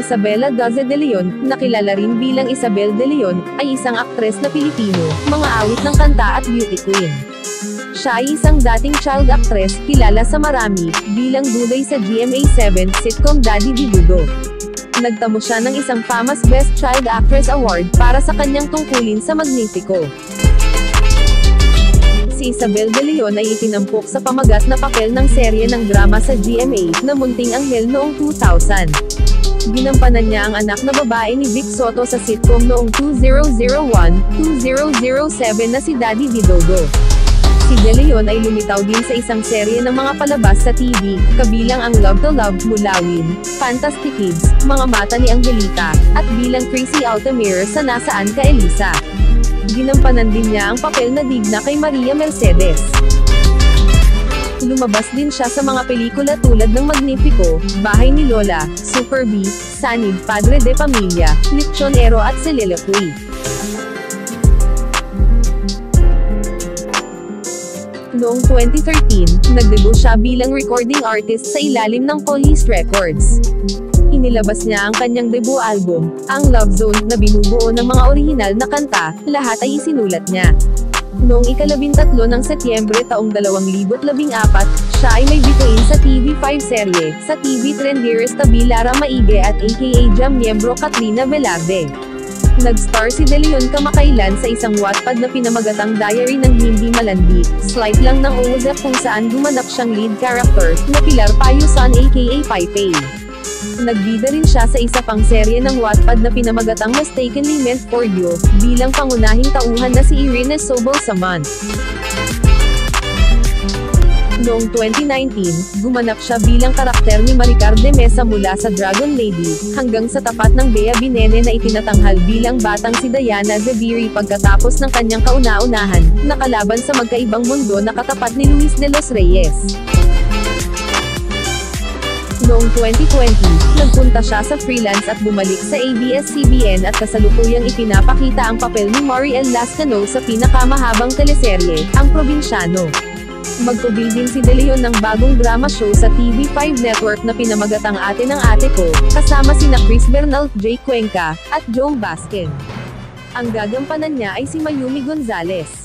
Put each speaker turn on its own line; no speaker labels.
Isabela Daza de Leon, na kilala rin bilang Isabel de Leon, ay isang aktres na Pilipino, mga awit ng kanta at beauty queen. Siya ay isang dating child actress, kilala sa marami, bilang duday sa GMA7 sitcom Daddy Didugo. Nagtamo siya ng isang famous Best Child Actress Award para sa kanyang tungkulin sa Magnifico. Si Isabel de Leon ay itinampok sa pamagat na papel ng serye ng drama sa GMA, na Munting Anghel noong 2000. Ginampanan niya ang anak na babae ni Vic Soto sa sitcom noong 2001-2007 na si Daddy Didogo. Si De Leon ay lumitaw din sa isang serye ng mga palabas sa TV, kabilang ang Love to Love, Mulawin, Fantastic Kids, Mga Mata ni Angelita, at bilang Crazy Altamir sa Nasaan Ka Elisa. Ginampanan din niya ang papel na digna kay Maria Mercedes. Lumabas din siya sa mga pelikula tulad ng Magnifico, Bahay ni Lola, Super B, Sanib, Padre de Pamilya, Lechonero at Soliloquy. Noong 2013, nagdebut siya bilang recording artist sa ilalim ng Police Records. Inilabas niya ang kanyang debut album, ang Love Zone, na binubuo ng mga orihinal na kanta, lahat ay isinulat niya. Noong ika-13 ng Setyembre taong 2014, siya ay may bituin sa TV5 serye, sa TV Trenderes tabi Lara Maige at aka Jam miyembro Katrina Velarde. Nag-star si De Leon kamakailan sa isang Wattpad na pinamagatang Diary ng Hindi Malandi, Slight Lang ng Uusap, kung saan gumanap siyang lead character, na Pilar Payusan aka Paipay. Nagbida rin siya sa isa pang serye ng Wattpad na pinamagatang Mistakenly Meant for You, bilang pangunahing tauhan na si Irene Sobel-Samant. Noong 2019, gumanap siya bilang karakter ni Maricar de Mesa mula sa Dragon Lady, hanggang sa tapat ng Bea Binene na itinatanghal bilang batang si Diana Zeviri pagkatapos ng kanyang kauna-unahan, na kalaban sa magkaibang mundo na katapat ni Luis de los Reyes. Noong 2020, nagpunta siya sa freelance at bumalik sa ABS-CBN at kasalukuyang ipinapakita ang papel ni Mariel Lascano sa pinakamahabang teleserye, Ang Probinsyano. Magkubil din si De Leon ng bagong drama show sa TV5 Network na pinamagatang Ate ng Ate Ko, kasama sina Chris Bernal, Jay Cuenca, at Joe Baskin. Ang gagampanan niya ay si Mayumi Gonzalez.